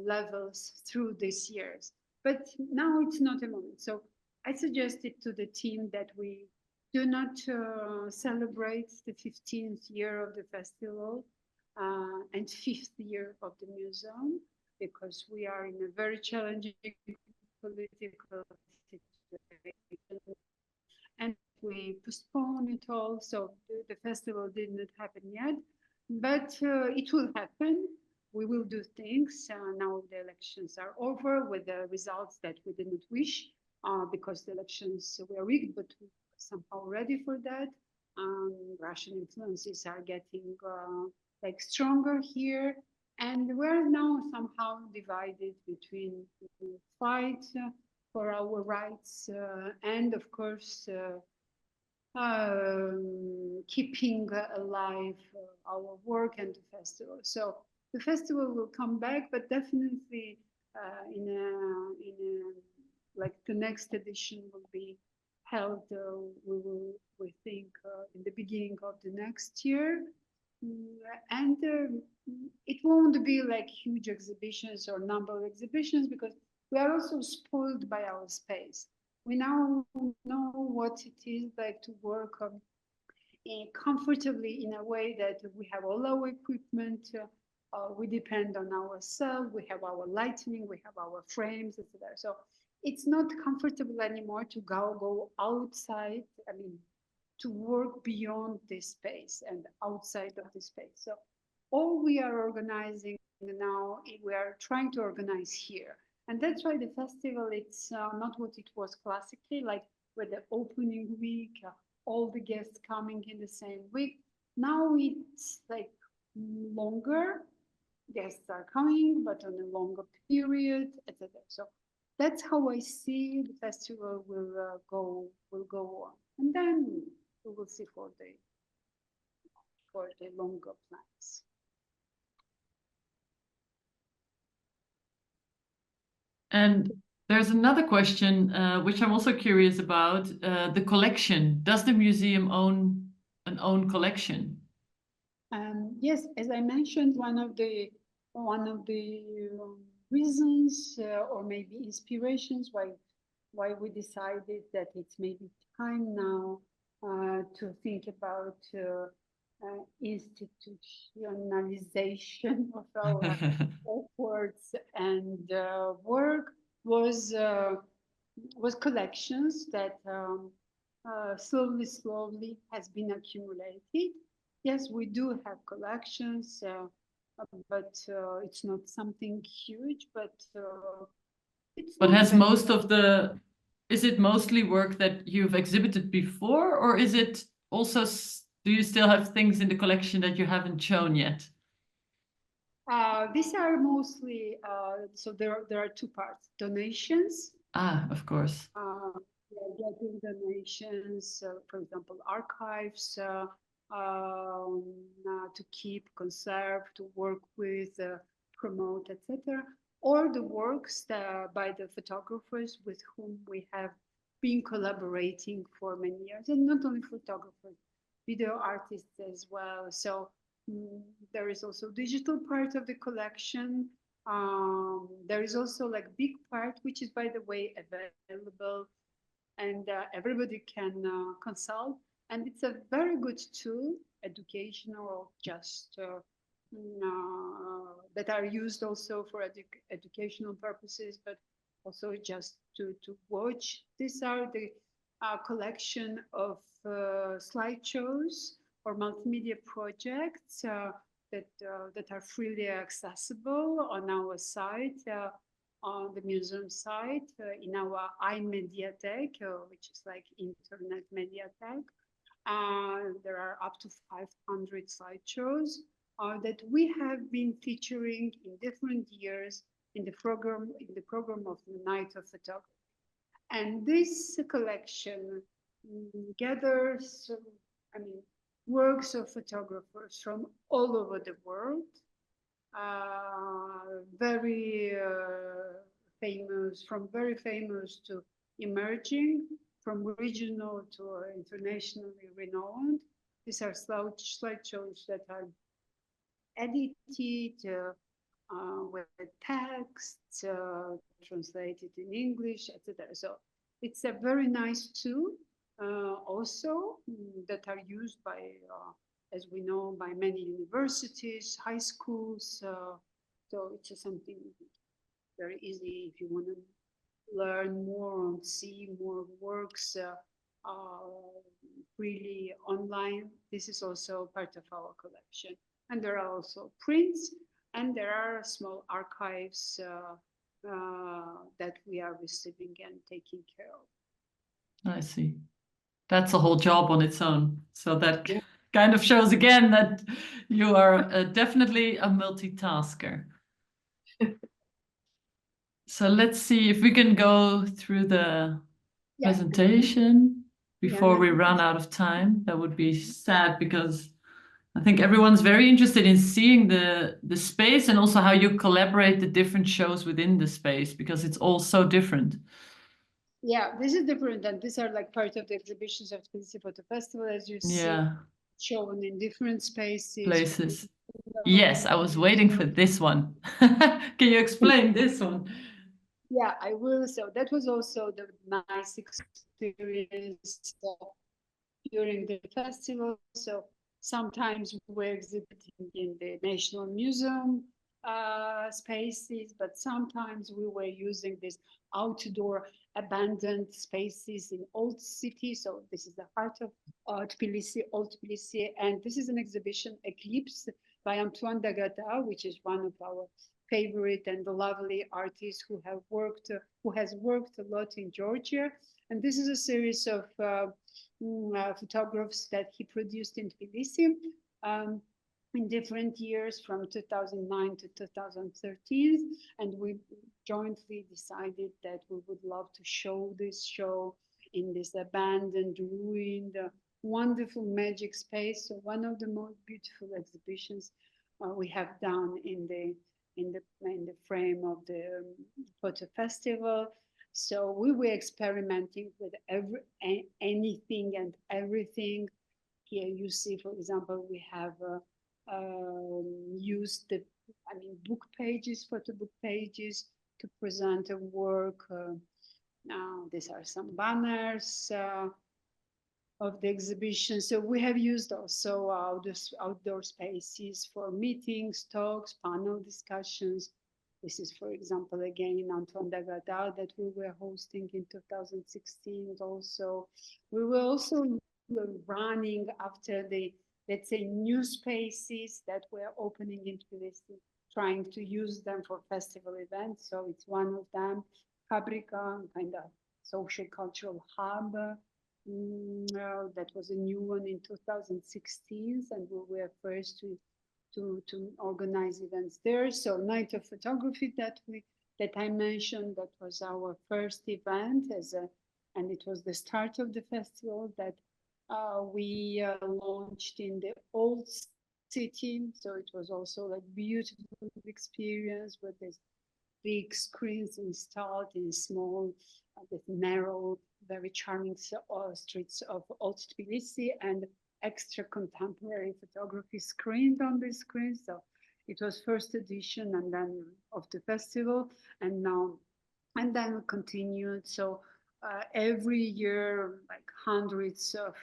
[SPEAKER 2] levels through these years. But now it's not a moment. So I suggested to the team that we do not celebrate the 15th year of the festival and 5th year of the museum, because we are in a very challenging political situation. And we postpone it all, so the festival did not happen yet, but it will happen. We will do things. Now the elections are over with the results that we didn't wish, because the elections were rigged, but we were somehow ready for that. Russian influences are getting like stronger here, and we're now somehow divided between the fight for our rights and of course keeping alive our work and the festival. So the festival will come back, but definitely in a like the next edition will be held. We think in the beginning of the next year, and it won't be like huge exhibitions or number of exhibitions, because we are also spoiled by our space. We now know what it is like to work comfortably in a way that we have all our equipment, we depend on ourselves, we have our lighting, we have our frames, etc. So it's not comfortable anymore to go outside, I mean, to work beyond this space and outside of this space. So all we are organizing now, we are trying to organize here. And that's why the festival, it's not what it was classically, like with the opening week, all the guests coming in the same week. Now it's like longer, guests are coming, but on a longer period, etc. So that's how I see the festival will go on. And then we will see for the longer plans.
[SPEAKER 3] And there's another question, which I'm also curious about, the collection. Does the museum own an own collection?
[SPEAKER 2] Yes, as I mentioned, one of the reasons or maybe inspirations why we decided that it's maybe time now to think about institutionalization of our efforts and work was collections that slowly has been accumulated. Yes, we do have collections, but it's not something huge. But it's.
[SPEAKER 3] But has most of the, is it mostly work that you've exhibited before, or is it also, do you still have things in the collection that you haven't shown yet?
[SPEAKER 2] These are mostly, so there are two parts: donations.
[SPEAKER 3] Ah, of course.
[SPEAKER 2] getting donations, for example, archives to keep, conserve, to work with, promote, etc. Or the works by the photographers with whom we have been collaborating for many years, and not only photographers, video artists as well. So there is also digital part of the collection. There is also like big part, which is, by the way, available, and everybody can consult. And it's a very good tool, educational, just that are used also for educational purposes, but also just to watch. These are the collection of slideshows or multimedia projects that are freely accessible on our site, on the museum site, in our iMediathek, which is like internet mediathek. There are up to 500 slideshows that we have been featuring in different years in the program of the Night of Photography. And this collection gathers, works of photographers from all over the world, very famous, from very famous to emerging, from regional to internationally renowned. These are slideshows that are edited with text, translated in English, etc. So it's a very nice tool also that are used by, as we know, by many universities, high schools. So it's just something very easy if you want to learn more and see more works freely online. This is also part of our collection. And there are also prints, and there are small archives that we are receiving and taking care of.
[SPEAKER 3] I see. That's a whole job on its own. So that kind of shows again that you are definitely a multitasker. So let's see if we can go through the presentation before we run out of time. That would be sad, because I think everyone's very interested in seeing the space and also how you collaborate the different shows within the space, because it's all so different.
[SPEAKER 2] Yeah, this is different, and these are like part of the exhibitions of Tbilisi Photo Festival, as you see, shown in different spaces.
[SPEAKER 3] Places. Yes, I was waiting for this one. Can you explain this one?
[SPEAKER 2] Yeah, I will. So that was also the nice experience during the festival. So sometimes we were exhibiting in the National Museum spaces, but sometimes we were using these outdoor abandoned spaces in old cities. So this is the heart of Tbilisi, Old Tbilisi, and this is an exhibition, Eclipse, by Antoine Dagata, which is one of our favorite and lovely artists who has worked a lot in Georgia. And this is a series of photographs that he produced in Tbilisi in different years from 2009 to 2013. And we jointly decided that we would love to show this show in this abandoned, ruined, wonderful magic space. So one of the most beautiful exhibitions we have done in the frame of the photo festival. So we were experimenting with anything and everything. Here you see, for example, we have used the book pages, photo book pages, to present a work. Now these are some banners of the exhibition. So we have used also outdoor spaces for meetings, talks, panel discussions. This is, for example, again in Antoine Dagata that we were hosting in 2016 also. We were also running after the, let's say, new spaces that were opening in Tbilisi, trying to use them for festival events. So it's one of them, Fabrica, kind of social cultural hub. That was a new one in 2016, and we were first to organize events there. So Night of Photography that I mentioned, that was our first event as and it was the start of the festival that we launched in the old city. So it was also like beautiful experience with this big screens installed in small, narrow, very charming streets of Old Tbilisi, and extra contemporary photography screened on the screen. So it was first edition and then of the festival, and now and then we continued. So every year, like hundreds of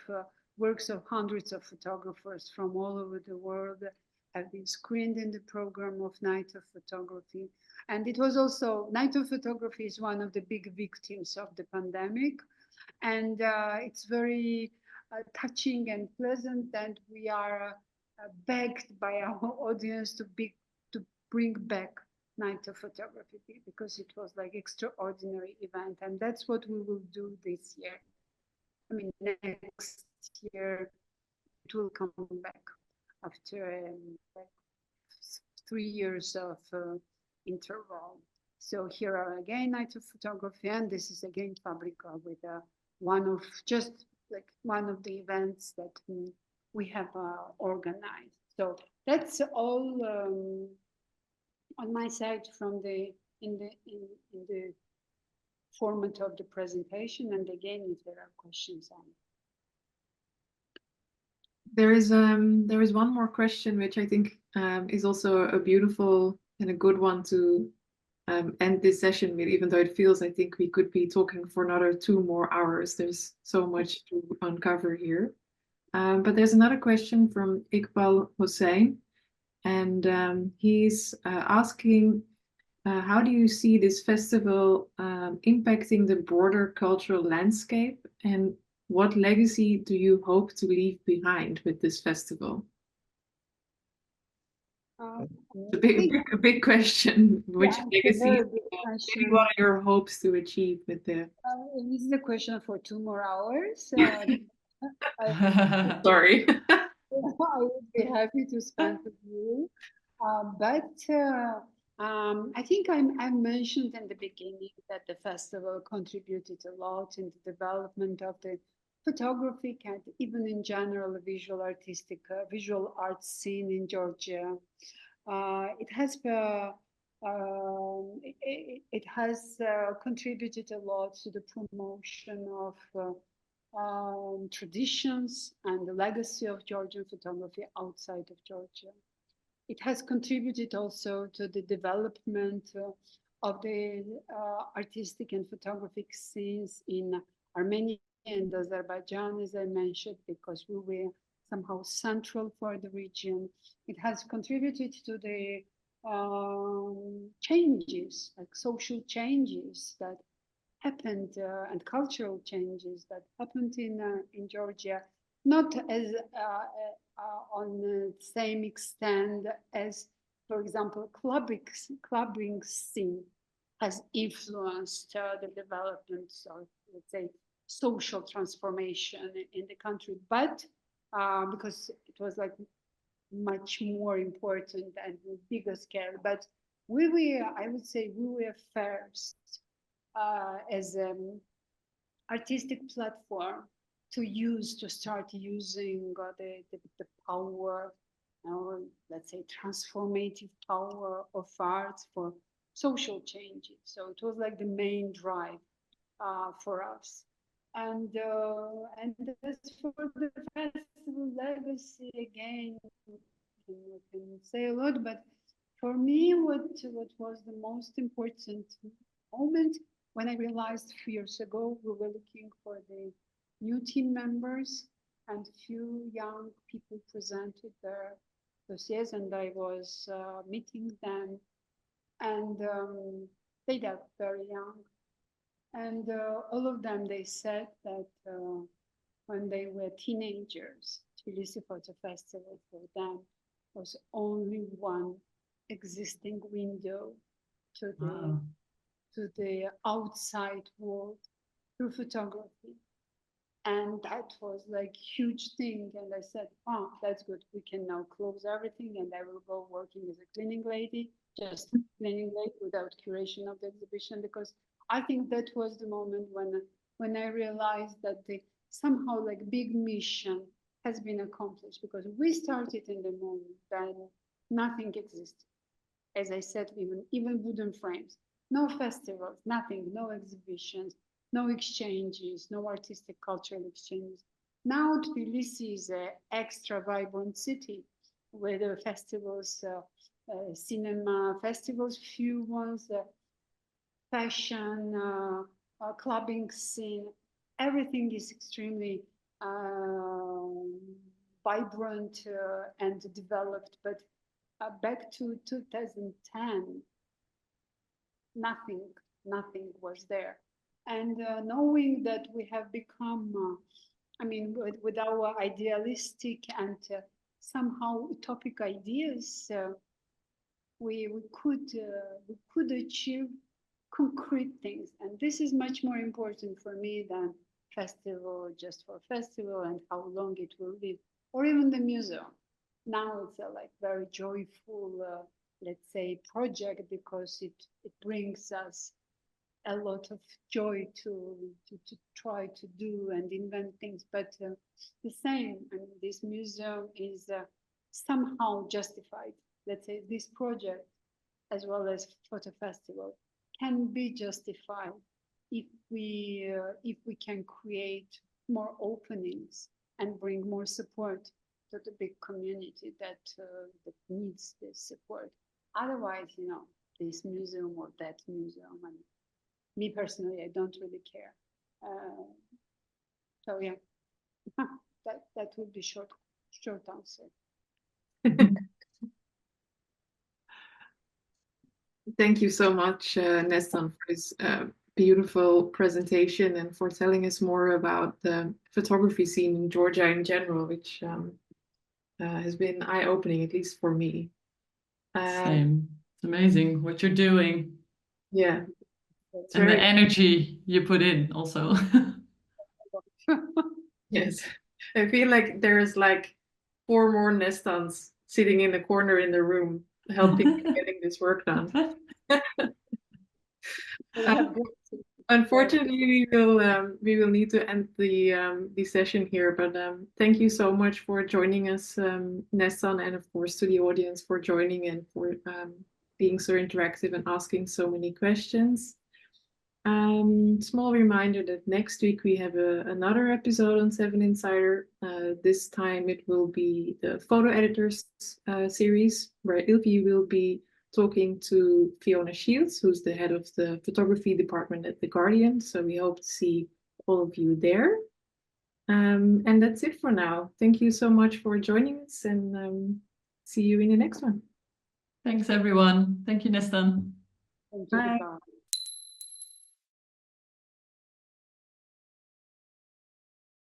[SPEAKER 2] works of hundreds of photographers from all over the world have been screened in the program of Night of Photography. And it was also, Night of Photography is one of the big victims of the pandemic. And it's very touching and pleasant that we are begged by our audience to bring back Night of Photography, because it was like extraordinary event, and that's what we will do this year. I mean, next year it will come back after like 3 years of interval. So here are again Night of Photography, and this is again Fabrica with one of the events that we have organized. So that's all on my side from in the format of the presentation. And again, if there are questions on it.
[SPEAKER 1] There is one more question which I think is also a beautiful and a good one to end this session with, even though it feels I think we could be talking for another 2 more hours. There's so much to uncover here. But there's another question from Iqbal Hossein, and he's asking, how do you see this festival impacting the broader cultural landscape, and what legacy do you hope to leave behind with this festival? A big question. Which legacy? What are your hopes to achieve with the?
[SPEAKER 2] This is a question for 2 more hours.
[SPEAKER 1] Sorry.
[SPEAKER 2] I would be happy to spend with you, but I think I mentioned in the beginning that the festival contributed a lot in the development of the photographic and even in general visual arts scene in Georgia. It has contributed a lot to the promotion of traditions and the legacy of Georgian photography outside of Georgia. It has contributed also to the development of the artistic and photographic scenes in Armenia and Azerbaijan, as I mentioned, because we were somehow central for the region. It has contributed to the changes, like social changes that happened and cultural changes that happened in Georgia, not as on the same extent as, for example, clubbing scene has influenced the development of, let's say, social transformation in the country, but because it was like much more important and bigger scale. But we were, I would say, we were first as an artistic platform to start using the power, or let's say transformative power of art for social changes. So it was like the main drive for us. And as for the festival legacy, again, I can say a lot, but for me, what was the most important moment when I realized a few years ago we were looking for the new team members, and few young people presented their dossiers, and I was meeting them, and they are very young, and all of them, they said that when they were teenagers, Tbilisi Photo Festival for them was only one existing window to the outside world through photography. And that was like huge thing. And I said, oh, that's good. We can now close everything, and I will go working as a cleaning lady, just cleaning lady without curation of the exhibition, because I think that was the moment when when I realized that the somehow like big mission has been accomplished, because we started in the moment that nothing existed. As I said, even wooden frames, no festivals, nothing, no exhibitions, no exchanges, no artistic cultural exchanges. Now Tbilisi is an extra vibrant city with festivals, cinema festivals, few ones, fashion, clubbing scene. Everything is extremely vibrant and developed. But back to 2010, nothing was there. And knowing that we have become, I mean, with our idealistic and somehow utopic ideas, we could achieve concrete things. And this is much more important for me than festival just for festival and how long it will live, or even the museum. Now it's a like very joyful, let's say, project, because it brings us a lot of joy to try to do and invent things. But the same, I mean, this museum is somehow justified. Let's say this project, as well as Photo Festival, can be justified if we can create more openings and bring more support to the big community that needs this support. Otherwise, you know, this museum or that museum, and me personally, I don't really care. So yeah, that would be short answer.
[SPEAKER 1] Thank you so much, Nestan, for this beautiful presentation and for telling us more about the photography scene in Georgia in general, which has been eye-opening, at least for me.
[SPEAKER 3] Same. It's amazing what you're doing.
[SPEAKER 1] Yeah.
[SPEAKER 3] And the energy you put in also.
[SPEAKER 1] Yes. I feel like there's like 4 more Nestans sitting in the corner in the room helping getting this work done. Unfortunately, we will need to end the session here. But thank you so much for joining us, Nestan, and of course to the audience for joining and for being so interactive and asking so many questions. Small reminder that next week we have another episode on 7 Insider. This time it will be the Photo Editors series, where Ilvy will be talking to Fiona Shields, who's the head of the photography department at The Guardian. So we hope to see all of you there. And that's it for now. Thank you so much for joining us, and see you in the next one.
[SPEAKER 3] Thanks, everyone. Thank you, Nestan.
[SPEAKER 2] Thank you.
[SPEAKER 1] Bye.